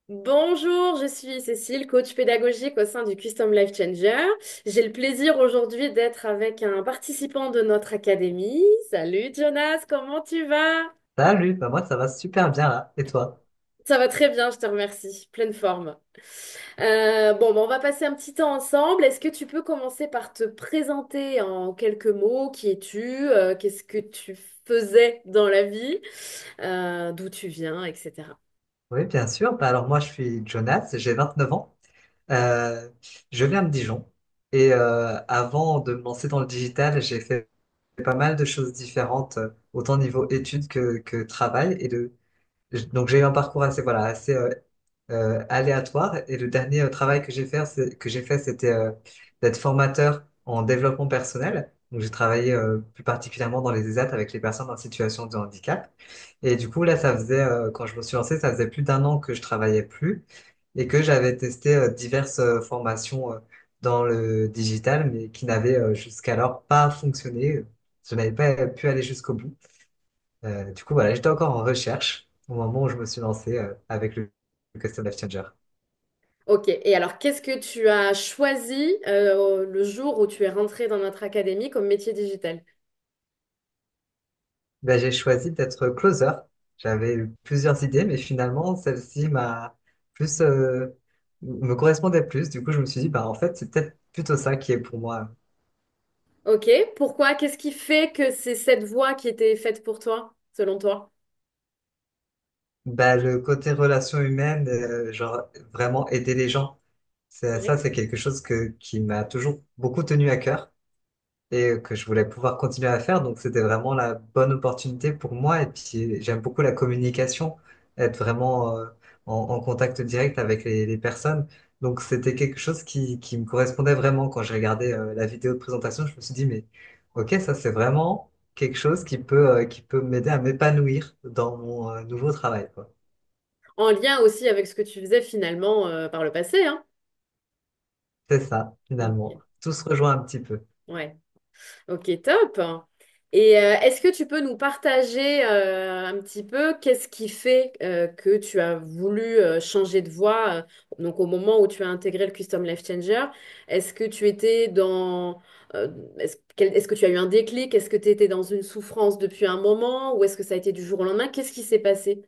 Bonjour, je suis Cécile, coach pédagogique au sein du Custom Life Changer. J'ai le plaisir aujourd'hui d'être avec un participant de notre académie. Salut Jonas, comment tu vas? Salut, bah moi ça va super bien là. Et toi? Ça va très bien, je te remercie. Pleine forme. On va passer un petit temps ensemble. Est-ce que tu peux commencer par te présenter en quelques mots? Qui es-tu? Qu'est-ce que tu faisais dans la vie? D'où tu viens, etc. Oui, bien sûr. Bah, alors moi je suis Jonas, j'ai 29 ans. Euh, je viens de Dijon. Et avant de me lancer dans le digital, j'ai fait pas mal de choses différentes, autant niveau études que travail. Donc j'ai eu un parcours assez, voilà, assez aléatoire. Et le dernier travail que j'ai fait, c'était d'être formateur en développement personnel. Donc j'ai travaillé plus particulièrement dans les ESAT avec les personnes en situation de handicap. Et du coup, là, quand je me suis lancé, ça faisait plus d'un an que je travaillais plus et que j'avais testé diverses formations dans le digital, mais qui n'avaient jusqu'alors pas fonctionné. Je n'avais pas pu aller jusqu'au bout. Du coup, voilà, j'étais encore en recherche au moment où je me suis lancé avec le Custom Life Changer. Ok, et alors qu'est-ce que tu as choisi le jour où tu es rentré dans notre académie comme métier digital? Ben, j'ai choisi d'être closer. J'avais eu plusieurs idées, mais finalement, celle-ci plus, me correspondait plus. Du coup, je me suis dit, bah, en fait, c'est peut-être plutôt ça qui est pour moi. Ok, pourquoi? Qu'est-ce qui fait que c'est cette voie qui était faite pour toi, selon toi? Bah, le côté relation humaine, genre vraiment aider les gens, Ouais. c'est quelque chose qui m'a toujours beaucoup tenu à cœur et que je voulais pouvoir continuer à faire. Donc, c'était vraiment la bonne opportunité pour moi. Et puis, j'aime beaucoup la communication, être vraiment en contact direct avec les personnes. Donc, c'était quelque chose qui me correspondait vraiment. Quand j'ai regardé la vidéo de présentation, je me suis dit, mais ok, ça, c'est vraiment quelque chose qui peut m'aider à m'épanouir dans mon nouveau travail, quoi. En lien aussi avec ce que tu faisais finalement par le passé, hein? C'est ça, finalement. Ok, Tout se rejoint un petit peu. ouais. Ok, top. Et est-ce que tu peux nous partager un petit peu qu'est-ce qui fait que tu as voulu changer de voie donc au moment où tu as intégré le Custom Life Changer, est-ce que tu étais dans est-ce que tu as eu un déclic? Est-ce que tu étais dans une souffrance depuis un moment ou est-ce que ça a été du jour au lendemain? Qu'est-ce qui s'est passé?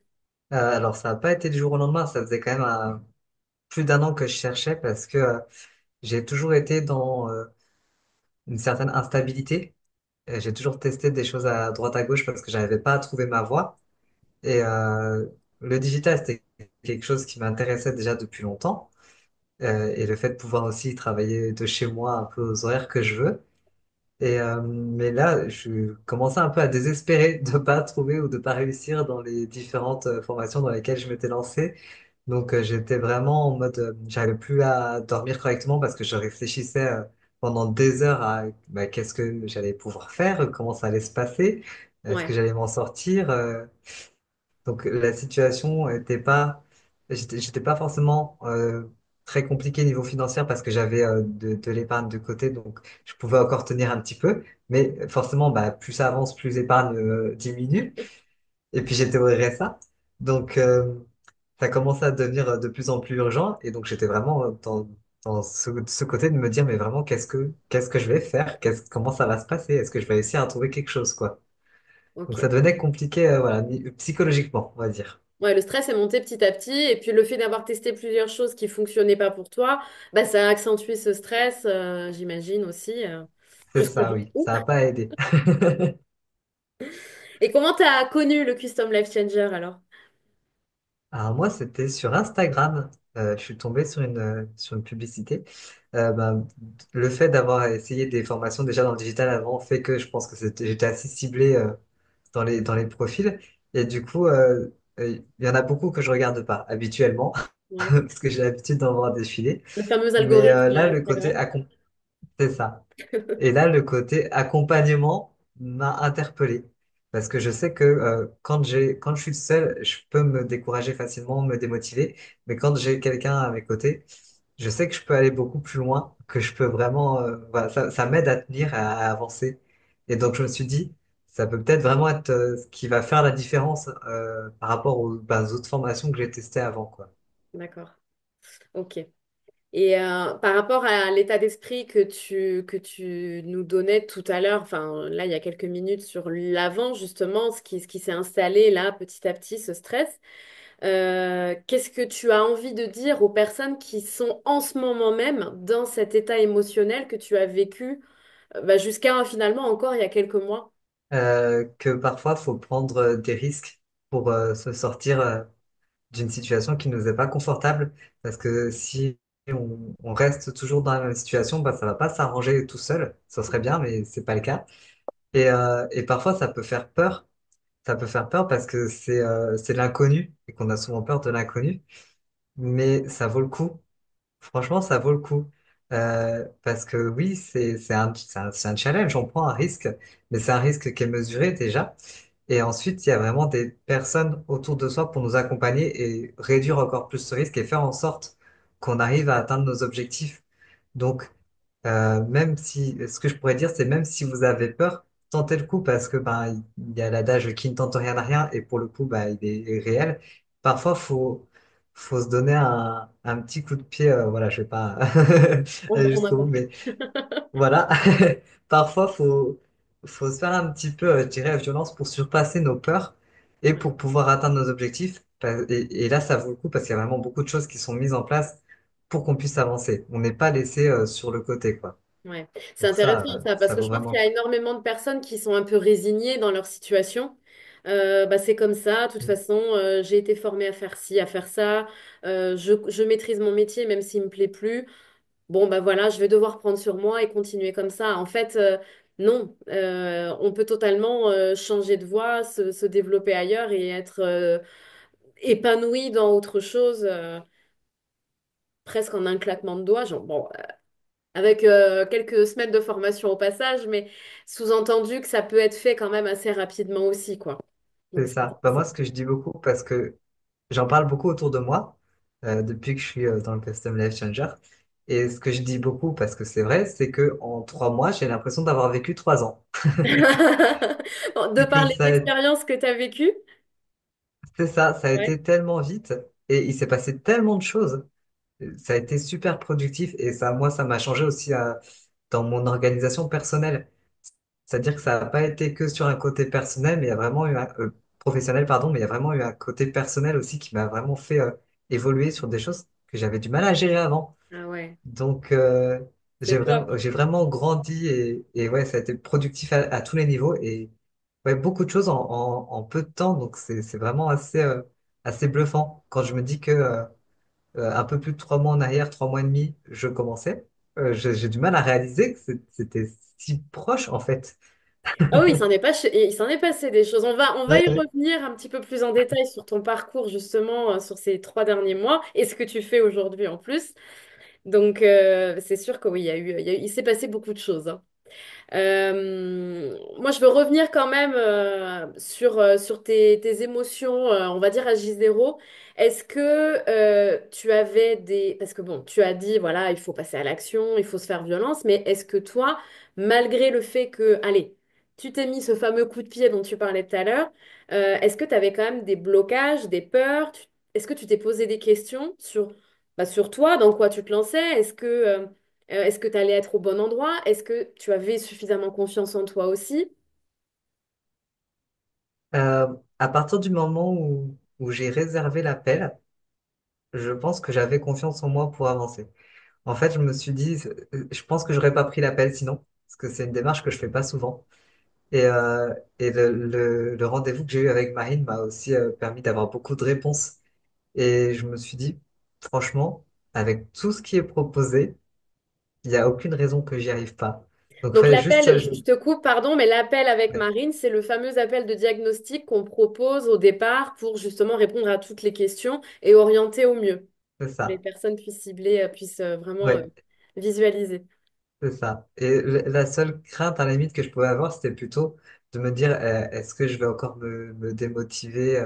Alors, ça n'a pas été du jour au lendemain. Ça faisait quand même plus d'un an que je cherchais parce que j'ai toujours été dans une certaine instabilité. J'ai toujours testé des choses à droite à gauche parce que j'arrivais pas à trouver ma voie. Et le digital, c'était quelque chose qui m'intéressait déjà depuis longtemps. Et le fait de pouvoir aussi travailler de chez moi un peu aux horaires que je veux. Mais là, je commençais un peu à désespérer de pas trouver ou de pas réussir dans les différentes formations dans lesquelles je m'étais lancé. Donc j'étais vraiment en mode, j'arrivais plus à dormir correctement parce que je réfléchissais pendant des heures à bah, qu'est-ce que j'allais pouvoir faire, comment ça allait se passer, est-ce que Ouais, j'allais m'en sortir. Donc la situation était pas, j'étais pas forcément très compliqué niveau financier parce que j'avais de l'épargne de côté, donc je pouvais encore tenir un petit peu. Mais forcément, bah, plus ça avance, plus l'épargne diminue. Et puis j'étais au RSA. Donc ça commençait à devenir de plus en plus urgent. Et donc j'étais vraiment dans ce côté de me dire, mais vraiment, qu'est-ce que je vais faire? Comment ça va se passer? Est-ce que je vais réussir à trouver quelque chose, quoi? Donc ça ok. devenait compliqué, voilà, psychologiquement, on va dire. Ouais, le stress est monté petit à petit, et puis le fait d'avoir testé plusieurs choses qui fonctionnaient pas pour toi, bah, ça a accentué ce stress, j'imagine aussi, C'est jusqu'au ça, bout. oui. Ça n'a pas aidé. Et comment tu as connu le Custom Life Changer alors? Alors moi, c'était sur Instagram. Je suis tombé sur une publicité. Ben, le fait d'avoir essayé des formations déjà dans le digital avant fait que je pense que j'étais assez ciblé dans les profils. Et du coup, il y en a beaucoup que je regarde pas habituellement Ouais. parce que j'ai l'habitude d'en voir défiler. Le fameux Mais algorithme là, Instagram. c'est ça. Et là, le côté accompagnement m'a interpellé. Parce que je sais que quand je suis seul, je peux me décourager facilement, me démotiver. Mais quand j'ai quelqu'un à mes côtés, je sais que je peux aller beaucoup plus loin, que je peux vraiment, voilà, ça m'aide à tenir, à avancer. Et donc, je me suis dit, ça peut peut-être vraiment être ce qui va faire la différence par rapport aux, ben, aux autres formations que j'ai testées avant, quoi. D'accord. Ok. Et par rapport à l'état d'esprit que tu nous donnais tout à l'heure, enfin là il y a quelques minutes sur l'avant justement, ce qui s'est installé là petit à petit, ce stress, qu'est-ce que tu as envie de dire aux personnes qui sont en ce moment même dans cet état émotionnel que tu as vécu bah, jusqu'à finalement encore il y a quelques mois? Que parfois, faut prendre des risques pour se sortir d'une situation qui nous est pas confortable, parce que si on reste toujours dans la même situation, bah, ça va pas s'arranger tout seul. Ça serait bien, mais c'est pas le cas. Et parfois, ça peut faire peur. Ça peut faire peur parce que c'est l'inconnu et qu'on a souvent peur de l'inconnu, mais ça vaut le coup. Franchement, ça vaut le coup. Parce que oui, c'est un challenge, on prend un risque, mais c'est un risque qui est mesuré déjà. Et ensuite, il y a vraiment des personnes autour de soi pour nous accompagner et réduire encore plus ce risque et faire en sorte qu'on arrive à atteindre nos objectifs. Donc, même si, ce que je pourrais dire, c'est même si vous avez peur, tentez le coup parce que ben, il y a l'adage qui ne tente rien à rien et pour le coup, bah, il est réel. Parfois, faut se donner un petit coup de pied. Voilà, je vais pas aller On a jusqu'au bout, compris. mais voilà. Parfois, faut se faire un petit peu, je dirais, violence pour surpasser nos peurs et pour pouvoir atteindre nos objectifs. Et là, ça vaut le coup parce qu'il y a vraiment beaucoup de choses qui sont mises en place pour qu'on puisse avancer. On n'est pas laissé sur le côté, quoi. Ouais, c'est Donc intéressant ça, parce ça que vaut je pense qu'il vraiment y le a coup. énormément de personnes qui sont un peu résignées dans leur situation. Bah, c'est comme ça, de toute Mm. façon, j'ai été formée à faire ci, à faire ça, je maîtrise mon métier même s'il me plaît plus. Bon, bah voilà, je vais devoir prendre sur moi et continuer comme ça. En fait, non, on peut totalement changer de voie, se développer ailleurs et être épanoui dans autre chose, presque en un claquement de doigts. Genre, bon, avec quelques semaines de formation au passage, mais sous-entendu que ça peut être fait quand même assez rapidement aussi, quoi. C'est Donc, ça. Bah, moi, ce que je dis beaucoup, parce que j'en parle beaucoup autour de moi depuis que je suis dans le Custom Life Changer. Et ce que je dis beaucoup, parce que c'est vrai, c'est que en 3 mois, j'ai l'impression d'avoir vécu 3 ans. bon, de par les Ça a expériences que tu as vécues. C'est ça, ça a Ouais. été tellement vite et il s'est passé tellement de choses. Ça a été super productif et ça, moi, ça m'a changé aussi dans mon organisation personnelle. C'est-à-dire que ça n'a pas été que sur un côté personnel, mais il y a vraiment eu professionnel, pardon, mais il y a vraiment eu un côté personnel aussi qui m'a vraiment fait évoluer sur des choses que j'avais du mal à gérer avant. Ah ouais, Donc, c'est top. j'ai vraiment grandi et ouais, ça a été productif à tous les niveaux et ouais, beaucoup de choses en peu de temps. Donc, c'est vraiment assez bluffant quand je me dis que un peu plus de 3 mois en arrière, 3 mois et demi, je commençais. J'ai du mal à réaliser que c'était si proche en fait. Ah oui, il s'en est passé des choses. On va y Ouais, revenir un petit peu plus en détail sur ton parcours, justement, sur ces 3 derniers mois et ce que tu fais aujourd'hui en plus. Donc, c'est sûr que oui, il s'est passé beaucoup de choses, hein. Moi, je veux revenir quand même sur tes émotions, on va dire à J0. Est-ce que tu avais des... Parce que bon, tu as dit, voilà, il faut passer à l'action, il faut se faire violence, mais est-ce que toi, malgré le fait que, allez, tu t'es mis ce fameux coup de pied dont tu parlais tout à l'heure, est-ce que tu avais quand même des blocages, des peurs? Est-ce que tu t'es posé des questions sur toi, dans quoi tu te lançais? Est-ce que tu allais être au bon endroit? Est-ce que tu avais suffisamment confiance en toi aussi? à partir du moment où j'ai réservé l'appel, je pense que j'avais confiance en moi pour avancer. En fait, je me suis dit, je pense que j'aurais pas pris l'appel sinon, parce que c'est une démarche que je fais pas souvent. Et le rendez-vous que j'ai eu avec Marine m'a aussi permis d'avoir beaucoup de réponses. Et je me suis dit, franchement, avec tout ce qui est proposé, il n'y a aucune raison que j'y arrive pas. Donc, il Donc fallait juste l'appel, ça. je te coupe, pardon, mais l'appel avec Ouais, Marine, c'est le fameux appel de diagnostic qu'on propose au départ pour justement répondre à toutes les questions et orienter au mieux, c'est que les ça. personnes puissent cibler, puissent vraiment Ouais, visualiser. c'est ça. Et la seule crainte, à la limite, que je pouvais avoir, c'était plutôt de me dire, est-ce que je vais encore me démotiver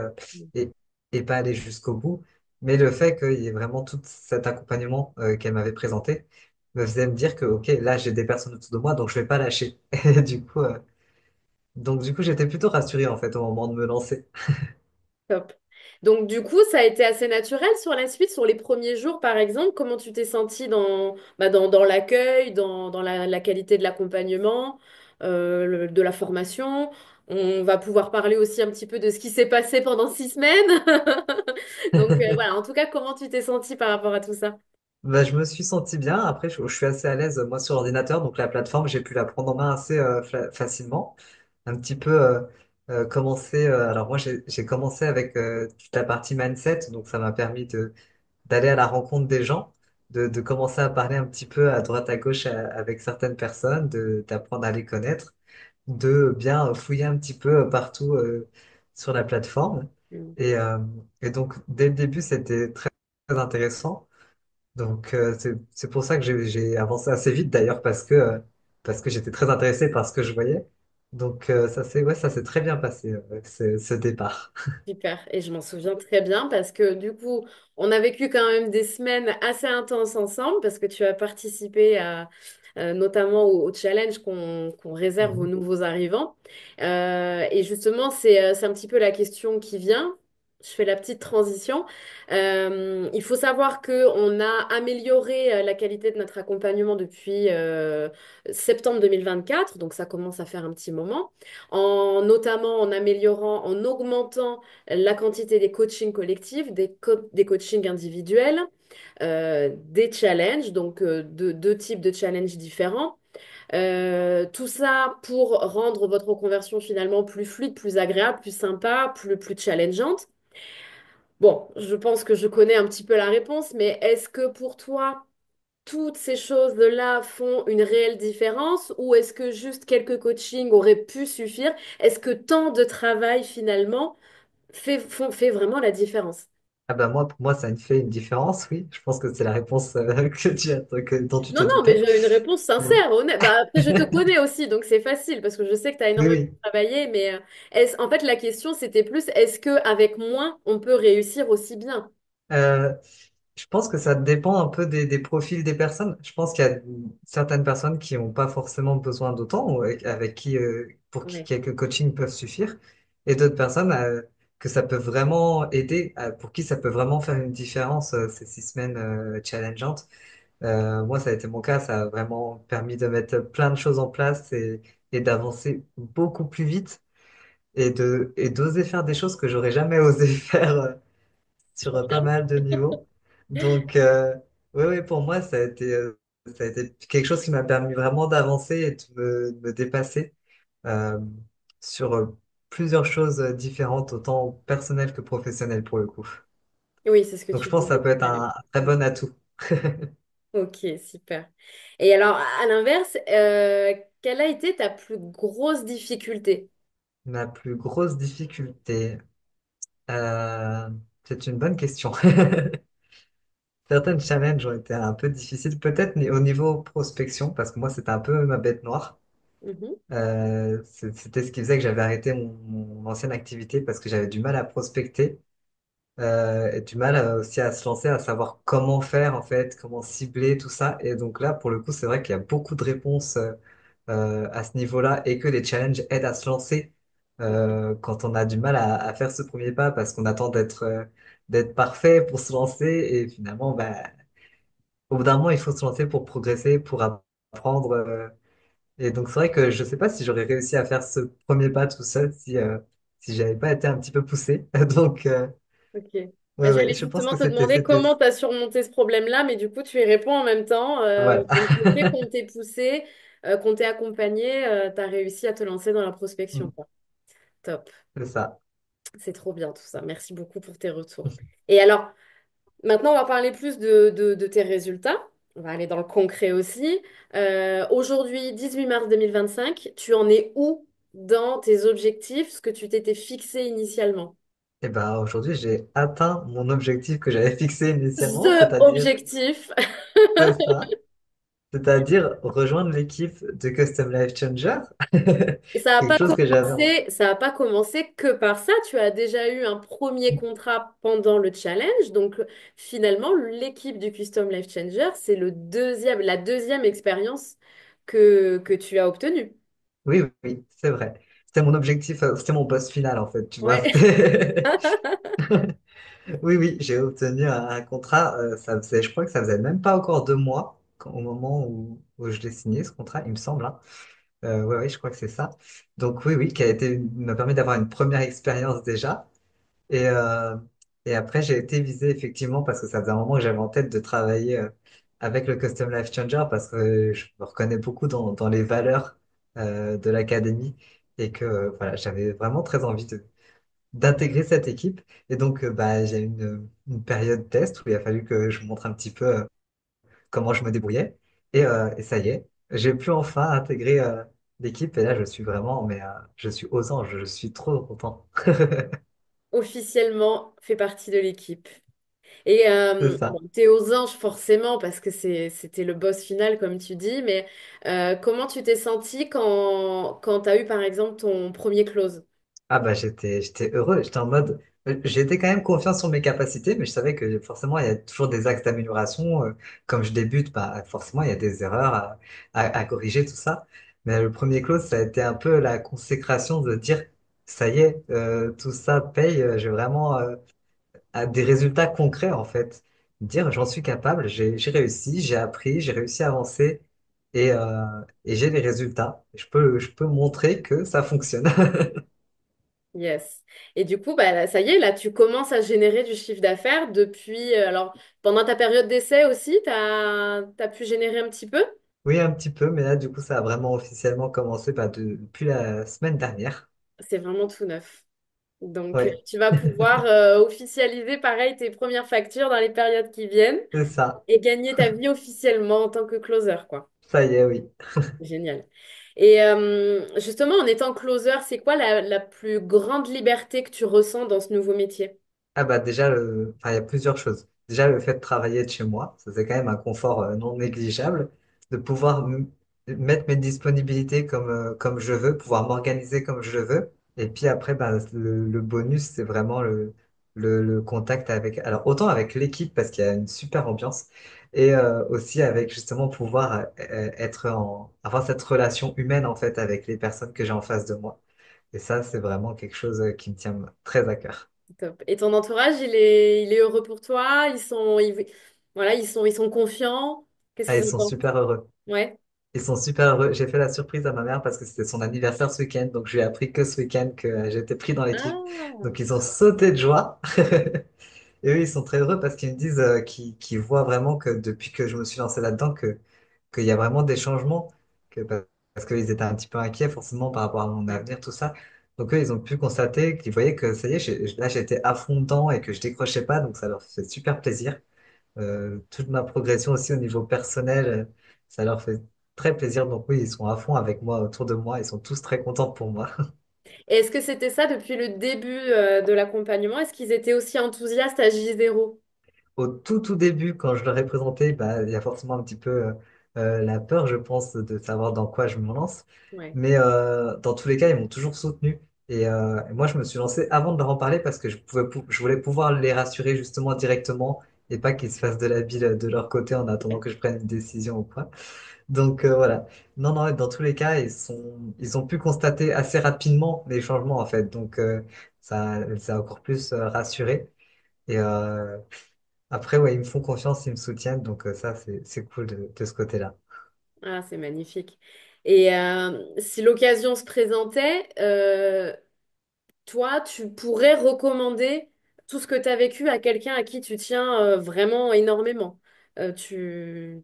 et, et pas aller jusqu'au bout? Mais le fait qu'il y ait vraiment tout cet accompagnement qu'elle m'avait présenté me faisait me dire que, OK, là, j'ai des personnes autour de moi, donc je vais pas lâcher. Et du coup, j'étais plutôt rassuré, en fait, au moment de me lancer. Top. Donc, du coup, ça a été assez naturel sur la suite, sur les premiers jours, par exemple. Comment tu t'es senti dans l'accueil, dans la qualité de l'accompagnement, de la formation? On va pouvoir parler aussi un petit peu de ce qui s'est passé pendant 6 semaines. Donc, voilà, en tout cas, comment tu t'es senti par rapport à tout ça? Bah, je me suis senti bien. Après, je suis assez à l'aise, moi, sur l'ordinateur. Donc, la plateforme, j'ai pu la prendre en main assez facilement. Un petit peu commencer. Alors, moi, j'ai commencé avec toute la partie mindset. Donc, ça m'a permis d'aller à la rencontre des gens, de commencer à parler un petit peu à droite à gauche avec certaines personnes, d'apprendre à les connaître, de bien fouiller un petit peu partout sur la plateforme. Mm. Et, euh, et donc, dès le début, c'était très, très intéressant. Donc, c'est pour ça que j'ai avancé assez vite d'ailleurs, parce que j'étais très intéressé par ce que je voyais. Donc, ça s'est très bien passé, ce départ. Super, et je m'en souviens très bien parce que du coup, on a vécu quand même des semaines assez intenses ensemble parce que tu as participé notamment au challenge qu'on réserve aux Mhm. nouveaux arrivants. Et justement, c'est un petit peu la question qui vient. Je fais la petite transition. Il faut savoir qu'on a amélioré la qualité de notre accompagnement depuis septembre 2024, donc ça commence à faire un petit moment, notamment en améliorant, en augmentant la quantité des coachings collectifs, des coachings individuels, des challenges, donc deux types de challenges différents. Tout ça pour rendre votre reconversion finalement plus fluide, plus agréable, plus sympa, plus challengeante. Bon, je pense que je connais un petit peu la réponse, mais est-ce que pour toi, toutes ces choses-là font une réelle différence ou est-ce que juste quelques coachings auraient pu suffire? Est-ce que tant de travail finalement fait vraiment la différence? Ah bah moi, pour moi, ça me fait une différence, oui. Je pense que c'est la réponse dont tu Non, te non, mais doutais. j'ai une réponse Donc, sincère, honnête. Bah, après, je te connais aussi, donc c'est facile parce que je sais que tu as oui, énormément oui. travaillé, mais en fait, la question, c'était plus, est-ce que avec moins, on peut réussir aussi bien? Euh, Je pense que ça dépend un peu des profils des personnes. Je pense qu'il y a certaines personnes qui n'ont pas forcément besoin d'autant, ou avec qui, pour qui Ouais. quelques coachings peuvent suffire, et d'autres personnes que ça peut vraiment aider, pour qui ça peut vraiment faire une différence, ces 6 semaines challengeantes. Moi, ça a été mon cas, ça a vraiment permis de mettre plein de choses en place et d'avancer beaucoup plus vite et d'oser faire des choses que j'aurais jamais osé faire. Sur Trop pas bien. mal de niveaux. Donc, oui, oui, pour moi, ça a été quelque chose qui m'a permis vraiment d'avancer et de me dépasser euh, sur plusieurs choses différentes, autant personnelles que professionnelles pour le coup. Oui, c'est ce que Donc, je tu pense que ça disais peut tout être à l'heure. un très bon atout. Ok, super. Et alors, à l'inverse, quelle a été ta plus grosse difficulté? Ma plus grosse difficulté, euh, c'est une bonne question. Certaines challenges ont été un peu difficiles, peut-être au niveau prospection, parce que moi, c'était un peu ma bête noire. Mhm. C'était ce qui faisait que j'avais arrêté mon ancienne activité parce que j'avais du mal à prospecter et du mal aussi à se lancer, à savoir comment faire en fait, comment cibler tout ça. Et donc là, pour le coup, c'est vrai qu'il y a beaucoup de réponses à ce niveau-là et que les challenges aident à se lancer quand on a du mal à faire ce premier pas parce qu'on attend d'être parfait pour se lancer et finalement, bah, au bout d'un moment, il faut se lancer pour progresser, pour apprendre. Et donc, c'est vrai que je sais pas si j'aurais réussi à faire ce premier pas tout seul si j'avais pas été un petit peu poussé. Donc, Ok. ouais, J'allais ouais, je pense justement que te demander c'était, comment tu as surmonté ce problème-là, mais du coup, tu y réponds en même temps. voilà, Donc, le fait qu'on t'ait poussé, qu'on t'ait accompagné, tu as réussi à te lancer dans la prospection, Mm, quoi. Top. c'est ça. C'est trop bien tout ça. Merci beaucoup pour tes retours. Et alors, maintenant, on va parler plus de tes résultats. On va aller dans le concret aussi. Aujourd'hui, 18 mars 2025, tu en es où dans tes objectifs, ce que tu t'étais fixé initialement? Et ben, aujourd'hui, j'ai atteint mon objectif que j'avais fixé initialement, The objectif. c'est ça, c'est-à-dire rejoindre l'équipe de Custom Life Changer. Et ça n'a Quelque pas chose que j'avais commencé, ça a pas commencé que par ça. Tu as déjà eu un premier contrat pendant le challenge. Donc, finalement, l'équipe du Custom Life Changer, c'est la deuxième expérience que tu as obtenue. Oui, oui, c'est vrai. c'était mon objectif, c'était mon boss final en fait, tu vois. Ouais. Oui, oui, j'ai obtenu un contrat. Ça faisait, je crois que ça faisait même pas encore 2 mois au moment où je l'ai signé ce contrat, il me semble, hein. Ouais, ouais, je crois que c'est ça. Donc oui, oui, qui a été, m'a permis d'avoir une première expérience déjà. Et, euh, et après, j'ai été visé effectivement parce que ça faisait un moment que j'avais en tête de travailler avec le Custom Life Changer parce que je me reconnais beaucoup dans les valeurs de l'académie et que voilà, j'avais vraiment très envie d'intégrer cette équipe. Et donc, bah, j'ai eu une période test où il a fallu que je montre un petit peu comment je me débrouillais. Et ça y est, j'ai pu enfin intégrer l'équipe. Et là, je suis vraiment, mais je suis aux anges, je suis trop content. Officiellement fait partie de l'équipe. Et C'est bon, ça. t'es aux anges forcément parce que c'était le boss final comme tu dis, mais comment tu t'es senti quand t'as eu par exemple ton premier close? Ah bah j'étais heureux, j'étais en mode j'étais quand même confiant sur mes capacités, mais je savais que forcément il y a toujours des axes d'amélioration. Comme je débute, bah forcément il y a des erreurs à corriger, tout ça. Mais le premier close, ça a été un peu la consécration de dire ça y est, tout ça paye, j'ai vraiment des résultats concrets en fait. Dire j'en suis capable, j'ai réussi, j'ai appris, j'ai réussi à avancer et j'ai les résultats. Je peux montrer que ça fonctionne. Yes. Et du coup, bah, là, ça y est, là, tu commences à générer du chiffre d'affaires depuis... alors, pendant ta période d'essai aussi, t'as pu générer un petit peu? Oui, un petit peu, mais là, du coup, ça a vraiment officiellement commencé bah, depuis la semaine dernière. C'est vraiment tout neuf. Donc, Ouais, tu vas pouvoir officialiser, pareil, tes premières factures dans les périodes qui viennent c'est ça. et gagner ta vie officiellement en tant que closer, quoi. Ça y est, oui. Génial. Et justement, en étant closer, c'est quoi la plus grande liberté que tu ressens dans ce nouveau métier? Ah bah déjà, enfin, il y a plusieurs choses. Déjà, le fait de travailler de chez moi, ça c'est quand même un confort non négligeable, de pouvoir mettre mes disponibilités comme je veux, pouvoir m'organiser comme je veux. Et puis après, bah, le bonus, c'est vraiment le contact avec, alors autant avec l'équipe parce qu'il y a une super ambiance, et aussi avec justement pouvoir avoir cette relation humaine en fait avec les personnes que j'ai en face de moi. Et ça, c'est vraiment quelque chose qui me tient très à cœur. Top. Et ton entourage, il est heureux pour toi? Voilà, ils sont confiants? Qu'est-ce Ah, qu'ils ils en sont pensent? super heureux. Ouais. Ils sont super heureux. J'ai fait la surprise à ma mère parce que c'était son anniversaire ce week-end. Donc, je lui ai appris que ce week-end que j'étais pris dans l'équipe. Ah, Donc, ils ont sauté de joie. Et eux, ils sont très heureux parce qu'ils me disent qu'ils voient vraiment que depuis que je me suis lancé là-dedans, qu'il y a vraiment des changements. Parce qu'ils étaient un petit peu inquiets forcément par rapport à mon avenir, tout ça. Donc, eux, ils ont pu constater qu'ils voyaient que ça y est, là, j'étais à fond dedans et que je décrochais pas. Donc, ça leur fait super plaisir. Toute ma progression aussi au niveau personnel, ça leur fait très plaisir. Donc oui, ils sont à fond avec moi, autour de moi. Ils sont tous très contents pour moi. et est-ce que c'était ça depuis le début de l'accompagnement? Est-ce qu'ils étaient aussi enthousiastes à J0? Au tout début, quand je leur ai présenté, bah, il y a forcément un petit peu la peur, je pense, de savoir dans quoi je me lance. Ouais. Mais dans tous les cas, ils m'ont toujours soutenu. Et moi, je me suis lancé avant de leur en parler parce que je voulais pouvoir les rassurer justement directement et pas qu'ils se fassent de la bile de leur côté en attendant que je prenne une décision ou quoi. Donc voilà. Non, non, dans tous les cas, ils ont pu constater assez rapidement les changements en fait. Donc ça a encore plus rassuré. Et après, ouais, ils me font confiance, ils me soutiennent. Donc ça, c'est cool de ce côté-là. Ah, c'est magnifique. Et si l'occasion se présentait, toi, tu pourrais recommander tout ce que tu as vécu à quelqu'un à qui tu tiens vraiment énormément. Tu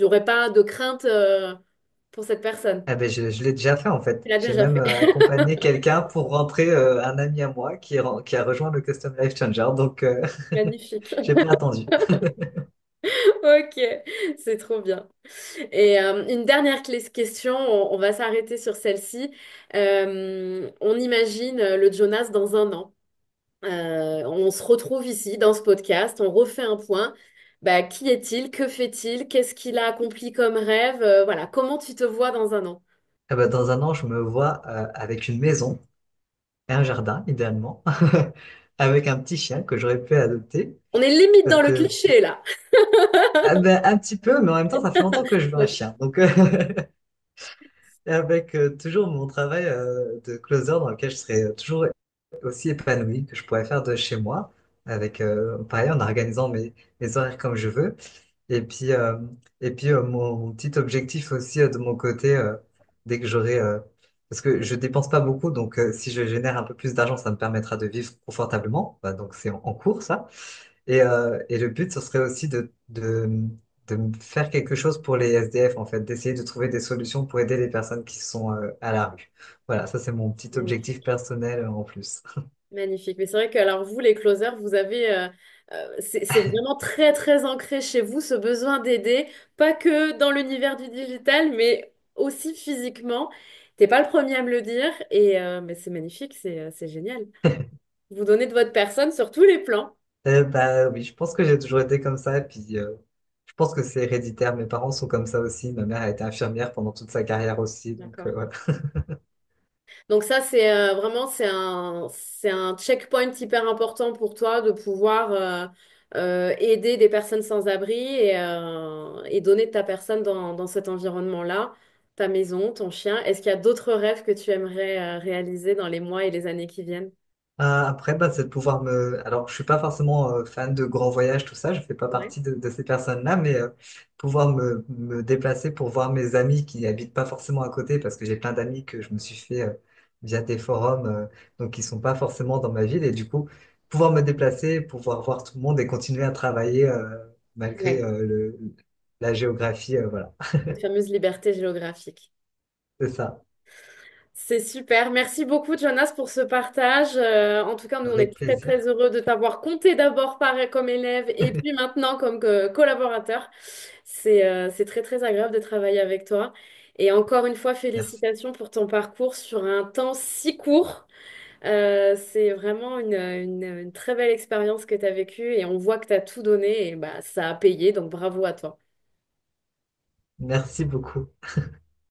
n'aurais pas de crainte pour cette personne. Eh ben, je l'ai déjà fait en fait. Tu l'as J'ai déjà même fait. accompagné quelqu'un pour rentrer un ami à moi qui a rejoint le Custom Life Changer. Donc Magnifique. j'ai pas attendu. Ok, c'est trop bien. Et une dernière question, on va s'arrêter sur celle-ci. On imagine le Jonas dans un an. On se retrouve ici dans ce podcast, on refait un point. Bah, qui est-il? Que fait-il? Qu'est-ce qu'il a accompli comme rêve? Voilà, comment tu te vois dans un an? Eh ben, dans un an, je me vois avec une maison et un jardin, idéalement, avec un petit chien que j'aurais pu adopter. On est limite Parce dans le que, cliché là. ah ben, un petit peu, mais en même temps, ça fait longtemps que je veux un Ok. chien. Donc, Et avec toujours mon travail de closer dans lequel je serais toujours aussi épanoui, que je pourrais faire de chez moi, avec pareil en organisant mes horaires comme je veux. Et puis, euh, mon petit objectif aussi de mon côté, dès que j'aurai, parce que je dépense pas beaucoup, donc si je génère un peu plus d'argent, ça me permettra de vivre confortablement. Bah, donc c'est en cours ça. Et le but, ce serait aussi de me faire quelque chose pour les SDF, en fait, d'essayer de trouver des solutions pour aider les personnes qui sont à la rue. Voilà, ça c'est mon petit objectif Magnifique. personnel en plus. Magnifique. Mais c'est vrai que alors vous, les closers, vous avez c'est vraiment très très ancré chez vous ce besoin d'aider, pas que dans l'univers du digital, mais aussi physiquement. T'es pas le premier à me le dire et mais c'est magnifique, c'est génial. Vous donnez de votre personne sur tous les plans. Bah oui, je pense que j'ai toujours été comme ça, et puis je pense que c'est héréditaire. Mes parents sont comme ça aussi. Ma mère a été infirmière pendant toute sa carrière aussi, donc D'accord. voilà. Donc ça, c'est vraiment c'est un checkpoint hyper important pour toi de pouvoir aider des personnes sans abri et donner de ta personne dans cet environnement-là, ta maison, ton chien. Est-ce qu'il y a d'autres rêves que tu aimerais réaliser dans les mois et les années qui viennent? Après, bah, c'est de pouvoir me... Alors, je suis pas forcément fan de grands voyages, tout ça. Je fais pas Ouais. partie de ces personnes-là, mais pouvoir me déplacer pour voir mes amis qui habitent pas forcément à côté, parce que j'ai plein d'amis que je me suis fait via des forums, donc qui sont pas forcément dans ma ville. Et du coup, pouvoir me déplacer, pouvoir voir tout le monde et continuer à travailler malgré Ouais, la géographie. Voilà, cette fameuse liberté géographique. c'est ça. C'est super. Merci beaucoup, Jonas, pour ce partage. En tout cas, nous, on est Avec très, plaisir. très heureux de t'avoir compté d'abord comme élève et puis maintenant comme collaborateur. C'est très, très agréable de travailler avec toi. Et encore une fois, Merci. félicitations pour ton parcours sur un temps si court. C'est vraiment une très belle expérience que tu as vécue et on voit que tu as tout donné et bah, ça a payé. Donc, bravo à toi. Merci beaucoup.